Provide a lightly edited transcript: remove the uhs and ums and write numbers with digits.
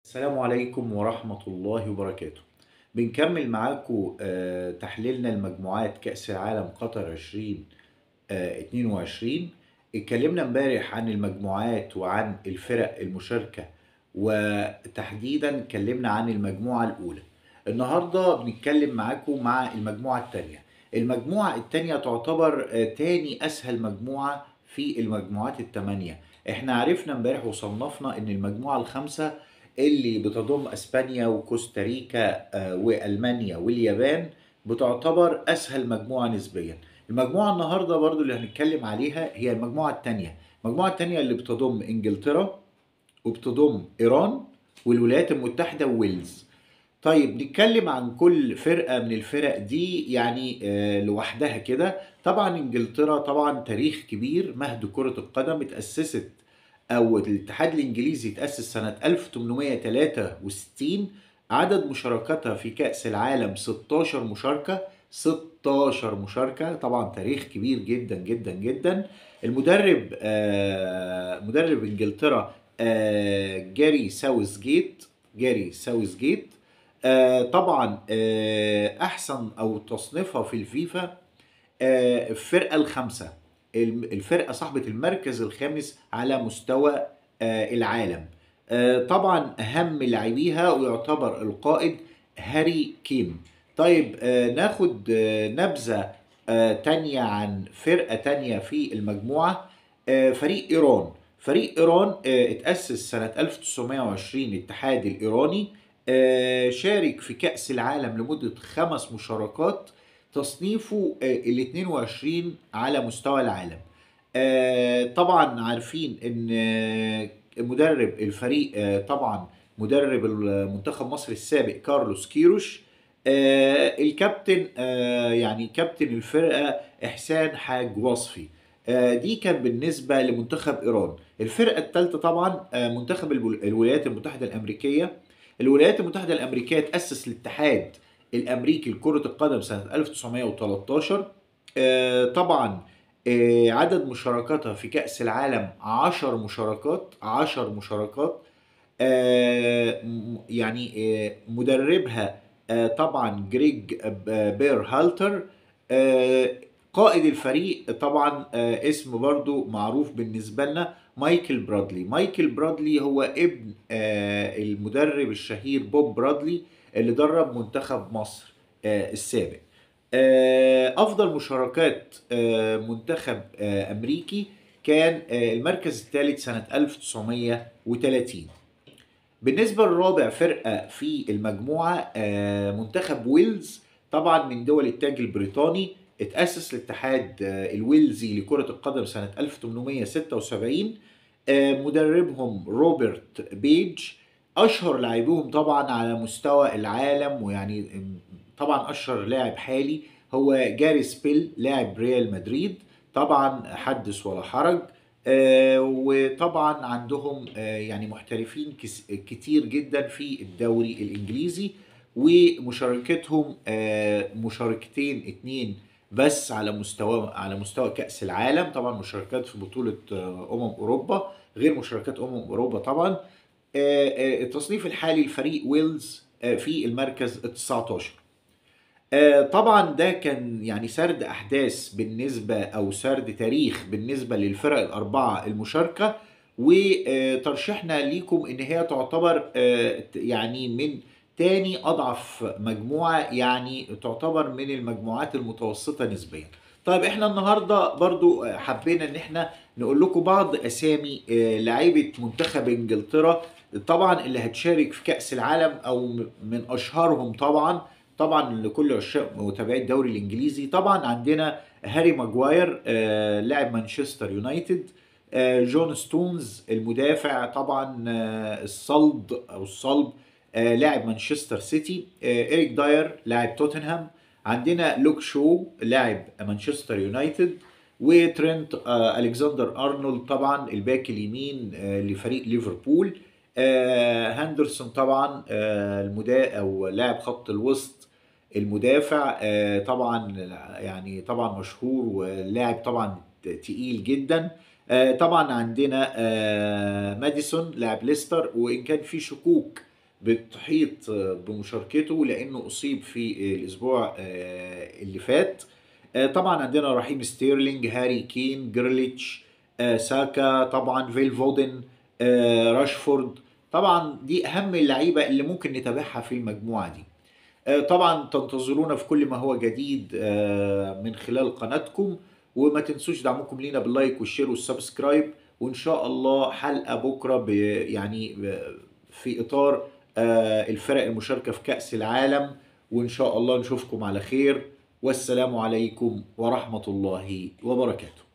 السلام عليكم ورحمة الله وبركاته. بنكمل معاكم تحليلنا لمجموعات كأس العالم قطر 2022. اتكلمنا امبارح عن المجموعات وعن الفرق المشاركة، وتحديدا اتكلمنا عن المجموعة الأولى. النهاردة بنتكلم معاكم مع المجموعة التانية. المجموعة التانية تعتبر تاني أسهل مجموعة في المجموعات التمانية. احنا عرفنا امبارح وصنفنا ان المجموعة الخامسة اللي بتضم اسبانيا وكوستاريكا والمانيا واليابان بتعتبر اسهل مجموعه نسبيا. المجموعه النهارده برضو اللي هنتكلم عليها هي المجموعه الثانيه. المجموعه الثانيه اللي بتضم انجلترا وبتضم ايران والولايات المتحده وويلز. طيب نتكلم عن كل فرقة من الفرق دي يعني لوحدها كده. طبعا انجلترا طبعا تاريخ كبير، مهد كرة القدم، اتأسست او الاتحاد الانجليزي تأسس سنة 1863. عدد مشاركاتها في كأس العالم 16 مشاركة. 16 مشاركة، طبعا تاريخ كبير جدا جدا جدا. المدرب مدرب انجلترا جاري ساوثجيت. جاري ساوثجيت طبعا احسن او تصنيفها في الفيفا الفرقة الخامسة، الفرقة صاحبة المركز الخامس على مستوى العالم. طبعا أهم لاعبيها ويعتبر القائد هاري كين. طيب ناخد نبذة تانية عن فرقة تانية في المجموعة. فريق إيران. فريق إيران اتأسس سنة 1920. الاتحاد الإيراني شارك في كأس العالم لمدة 5 مشاركات، تصنيفه ال 22 على مستوى العالم. طبعا عارفين ان مدرب الفريق طبعا مدرب المنتخب مصر السابق كارلوس كيروش. الكابتن يعني كابتن الفرقة إحسان حاج وصفي. دي كان بالنسبة لمنتخب إيران. الفرقة الثالثة طبعا منتخب الولايات المتحدة الأمريكية. الولايات المتحدة الأمريكية تأسس الاتحاد الأمريكي لكرة القدم سنة 1913. طبعا عدد مشاركاتها في كأس العالم 10 مشاركات. 10 مشاركات. يعني مدربها طبعا جريج بير هالتر. قائد الفريق طبعا اسم برضو معروف بالنسبة لنا مايكل برادلي. مايكل برادلي هو ابن المدرب الشهير بوب برادلي اللي درب منتخب مصر السابق. أفضل مشاركات منتخب أمريكي كان المركز الثالث سنة 1930. بالنسبة للرابع فرقة في المجموعة منتخب ويلز، طبعا من دول التاج البريطاني. اتأسس الاتحاد الويلزي لكرة القدم سنة 1876. مدربهم روبرت بيج. أشهر لاعبيهم طبعا على مستوى العالم، ويعني طبعا أشهر لاعب حالي هو جاريث بيل لاعب ريال مدريد. طبعا حدث ولا حرج. وطبعا عندهم يعني محترفين كتير جدا في الدوري الانجليزي، ومشاركتهم مشاركتين اتنين بس على مستوى كأس العالم. طبعا مشاركات في بطولة اوروبا غير مشاركات اوروبا طبعا. التصنيف الحالي لفريق ويلز في المركز ال 19. طبعا ده كان يعني سرد احداث بالنسبه او سرد تاريخ بالنسبه للفرق الاربعه المشاركه، وترشيحنا ليكم ان هي تعتبر يعني من تاني اضعف مجموعه، يعني تعتبر من المجموعات المتوسطه نسبيا. طيب احنا النهارده برضو حبينا ان احنا نقول لكم بعض اسامي لعيبه منتخب انجلترا طبعا اللي هتشارك في كأس العالم، او من اشهرهم طبعا لكل عشاق متابعي الدوري الانجليزي. طبعا عندنا هاري ماجواير لاعب مانشستر يونايتد. جون ستونز المدافع طبعا الصلب او الصلب لاعب مانشستر سيتي. إريك داير لاعب توتنهام. عندنا لوك شو لاعب مانشستر يونايتد. وترينت الكسندر ارنولد طبعا الباك اليمين لفريق ليفربول. هاندرسون طبعا او لاعب خط الوسط المدافع طبعا يعني طبعا مشهور ولاعب طبعا تقيل جدا. طبعا عندنا ماديسون لاعب ليستر، وان كان في شكوك بتحيط بمشاركته لأنه أصيب في الأسبوع اللي فات. طبعا عندنا رحيم ستيرلينج، هاري كين، جريليتش، ساكا، طبعا فيل فودن، راشفورد. طبعا دي أهم اللعيبة اللي ممكن نتابعها في المجموعة دي. طبعا تنتظرونا في كل ما هو جديد من خلال قناتكم، وما تنسوش دعمكم لينا باللايك والشير والسبسكرايب. وإن شاء الله حلقة بكرة في إطار الفرق المشاركة في كأس العالم. وإن شاء الله نشوفكم على خير، والسلام عليكم ورحمة الله وبركاته.